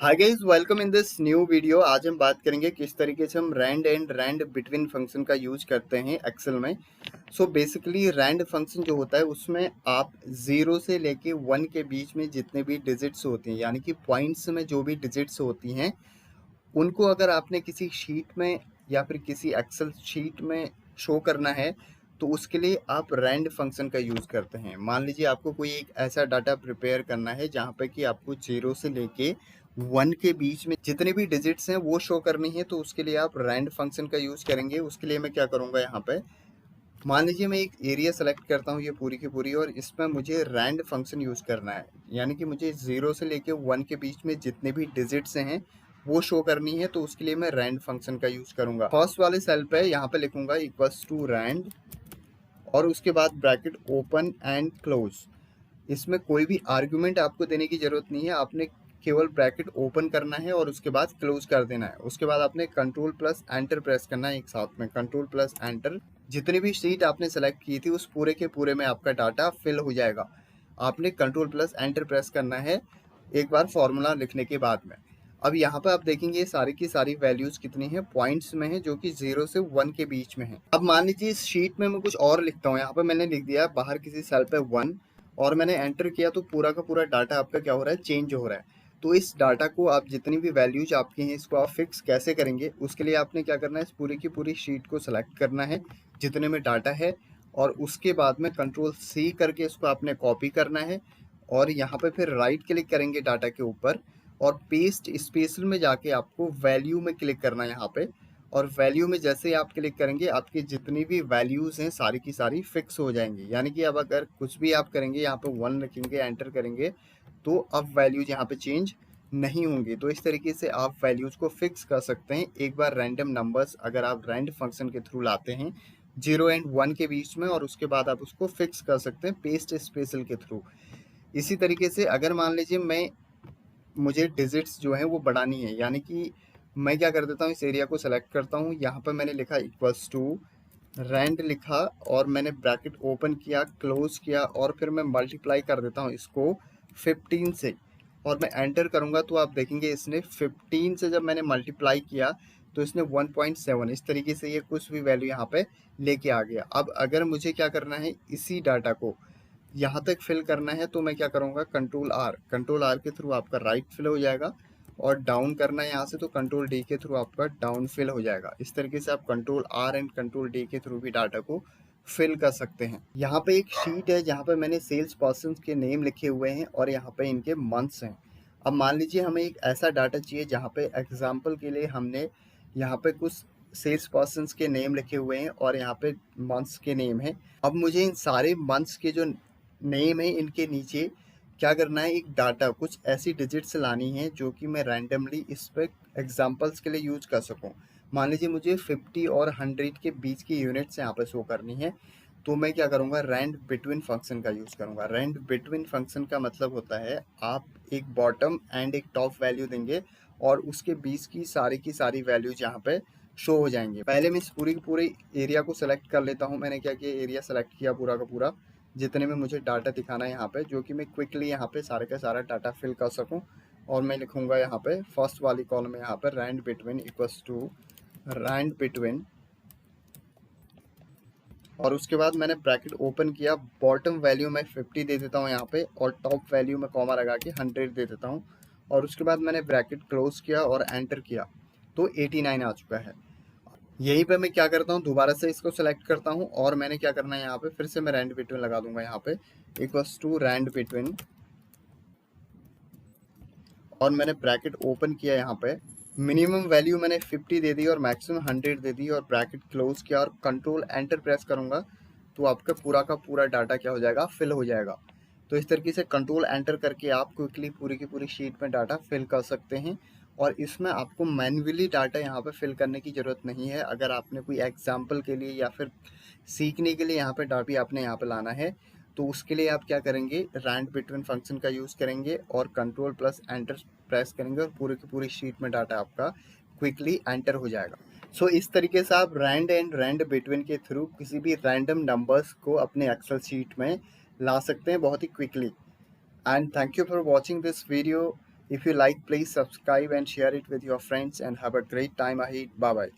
Hi guys, welcome in this new video. आज हम बात करेंगे किस तरीके से हम rand and rand between function का यूज करते हैं एक्सेल में। सो बेसिकली रैंड फंक्शन जो होता है उसमें आप 0 से लेके 1 के बीच में जितने भी डिजिट्स होती हैं, यानी कि पॉइंट्स में जो भी डिजिट्स होती हैं, उनको अगर आपने किसी शीट में या फिर किसी एक्सेल शीट में शो करना है तो उसके लिए आप रैंड फंक्शन का यूज़ करते हैं। मान लीजिए आपको कोई एक ऐसा डाटा प्रिपेयर करना है जहाँ पे कि आपको 0 से लेके 1 के बीच में जितने भी डिजिट्स हैं वो शो करनी है, तो उसके लिए आप रैंड फंक्शन का यूज़ करेंगे। उसके लिए मैं क्या करूँगा, यहाँ पे मान लीजिए मैं एक एरिया सेलेक्ट करता हूँ ये पूरी की पूरी, और इसमें मुझे रैंड फंक्शन यूज़ करना है, यानी कि मुझे 0 से लेके 1 के बीच में जितने भी डिजिट्स हैं वो शो करनी है। तो उसके लिए मैं रैंड फंक्शन का यूज़ करूँगा। फर्स्ट वाले सेल पे यहाँ पे लिखूंगा इक्वल्स टू रैंड, और उसके बाद ब्रैकेट ओपन एंड क्लोज। इसमें कोई भी आर्गुमेंट आपको देने की ज़रूरत नहीं है, आपने केवल ब्रैकेट ओपन करना है और उसके बाद क्लोज कर देना है। उसके बाद आपने कंट्रोल प्लस एंटर प्रेस करना है एक साथ में, कंट्रोल प्लस एंटर। जितनी भी शीट आपने सेलेक्ट की थी उस पूरे के पूरे में आपका डाटा फिल हो जाएगा। आपने कंट्रोल प्लस एंटर प्रेस करना है एक बार फॉर्मूला लिखने के बाद में। अब यहाँ पे आप देखेंगे सारी की सारी वैल्यूज कितनी है, पॉइंट्स में है, जो कि 0 से 1 के बीच में है। अब मान लीजिए इस शीट में मैं कुछ और लिखता हूँ। यहाँ पे मैंने लिख दिया बाहर किसी सेल पे 1, और मैंने एंटर किया तो पूरा का पूरा डाटा आपका क्या हो रहा है, चेंज हो रहा है। तो इस डाटा को आप जितनी भी वैल्यूज आपकी हैं इसको आप फिक्स कैसे करेंगे, उसके लिए आपने क्या करना है, इस पूरी की पूरी शीट को सिलेक्ट करना है जितने में डाटा है, और उसके बाद में कंट्रोल सी करके इसको आपने कॉपी करना है, और यहाँ पे फिर राइट क्लिक करेंगे डाटा के ऊपर, और पेस्ट स्पेशल में जाके आपको वैल्यू में क्लिक करना है यहाँ पे। और वैल्यू में जैसे ही आप क्लिक करेंगे आपकी जितनी भी वैल्यूज़ हैं सारी की सारी फिक्स हो जाएंगी। यानी कि अब अगर कुछ भी आप करेंगे, यहाँ पे 1 लिखेंगे, एंटर करेंगे, तो अब वैल्यूज यहाँ पे चेंज नहीं होंगी। तो इस तरीके से आप वैल्यूज को फिक्स कर सकते हैं। एक बार रैंडम नंबर्स अगर आप रैंड फंक्शन के थ्रू लाते हैं 0 एंड 1 के बीच में, और उसके बाद आप उसको फिक्स कर सकते हैं पेस्ट स्पेशल के थ्रू। इसी तरीके से अगर मान लीजिए मुझे डिजिट्स जो है वो बढ़ानी है, यानी कि मैं क्या कर देता हूँ, इस एरिया को सेलेक्ट करता हूँ, यहाँ पर मैंने लिखा इक्वल्स टू रैंड लिखा, और मैंने ब्रैकेट ओपन किया, क्लोज किया, और फिर मैं मल्टीप्लाई कर देता हूँ इसको 15 से, और मैं एंटर करूँगा तो आप देखेंगे इसने 15 से जब मैंने मल्टीप्लाई किया तो इसने 1.7, इस तरीके से ये कुछ भी वैल्यू यहाँ पे लेके आ गया। अब अगर मुझे क्या करना है, इसी डाटा को यहाँ तक फिल करना है, तो मैं क्या करूँगा, कंट्रोल आर के थ्रू आपका राइट फिल हो जाएगा, और डाउन करना है यहाँ से तो कंट्रोल डी के थ्रू आपका डाउन फिल हो जाएगा। इस तरीके से आप control R and control D के थ्रू भी डाटा को फिल कर सकते हैं। यहाँ पे एक शीट है जहाँ पे मैंने सेल्स पर्सन के नेम लिखे हुए हैं और यहाँ पे इनके मंथ्स हैं। अब मान लीजिए हमें एक ऐसा डाटा चाहिए जहाँ पे एग्जाम्पल के लिए हमने यहाँ पे कुछ सेल्स पर्सन के नेम लिखे हुए हैं और यहाँ पे मंथ्स के नेम है। अब मुझे इन सारे मंथ्स के जो नेम है इनके नीचे क्या करना है, एक डाटा कुछ ऐसी डिजिट्स लानी है जो कि मैं रैंडमली इस पर एग्जांपल्स के लिए यूज कर सकूं। मान लीजिए मुझे 50 और 100 के बीच की यूनिट्स यहाँ पे शो करनी है, तो मैं क्या करूँगा, रैंड बिटवीन फंक्शन का यूज़ करूँगा। रैंड बिटवीन फंक्शन का मतलब होता है आप एक बॉटम एंड एक टॉप वैल्यू देंगे और उसके बीच की सारी वैल्यूज यहाँ पे शो हो जाएंगे। पहले मैं इस पूरी की पूरी एरिया को सेलेक्ट कर लेता हूँ। मैंने क्या किया, एरिया सेलेक्ट किया पूरा का पूरा, जितने में मुझे डाटा दिखाना है यहाँ पे, जो कि मैं क्विकली यहाँ पे सारे का सारा डाटा फिल कर सकूँ। और मैं लिखूँगा यहाँ पे फर्स्ट वाली कॉलम में यहाँ पर rand between equals to rand between, और उसके बाद मैंने ब्रैकेट ओपन किया, बॉटम वैल्यू मैं 50 दे देता हूँ यहाँ पे, और टॉप वैल्यू में कॉमा लगा के 100 दे देता हूँ, और उसके बाद मैंने ब्रैकेट क्लोज किया और एंटर किया तो 89 आ चुका है। यहीं पे मैं क्या करता हूँ, दोबारा से इसको सेलेक्ट करता हूँ और मैंने क्या करना है, यहाँ पे फिर से मैं रैंड बिटवीन लगा दूंगा यहाँ पे इक्वल्स टू रैंड बिटवीन, और मैंने ब्रैकेट ओपन किया, यहाँ पे मिनिमम वैल्यू मैंने 50 दे दी और मैक्सिमम 100 दे दी, और ब्रैकेट क्लोज किया और कंट्रोल एंटर प्रेस करूँगा तो आपका पूरा का पूरा डाटा क्या हो जाएगा, फिल हो जाएगा। तो इस तरीके से कंट्रोल एंटर करके आप क्विकली पूरी की पूरी शीट में डाटा फिल कर सकते हैं, और इसमें आपको मैन्युअली डाटा यहाँ पे फिल करने की ज़रूरत नहीं है। अगर आपने कोई एग्जाम्पल के लिए या फिर सीखने के लिए यहाँ पे डाटा आपने यहाँ पे लाना है, तो उसके लिए आप क्या करेंगे, रैंड बिटवीन फंक्शन का यूज़ करेंगे और कंट्रोल प्लस एंटर प्रेस करेंगे और पूरी की पूरी शीट में डाटा आपका क्विकली एंटर हो जाएगा। सो इस तरीके से आप रैंड एंड रैंड बिटवीन के थ्रू किसी भी रैंडम नंबर्स को अपने एक्सेल शीट में ला सकते हैं बहुत ही quickly. And thank you for watching this video. If you like, please subscribe and share it with your friends and have a great time ahead. Bye bye.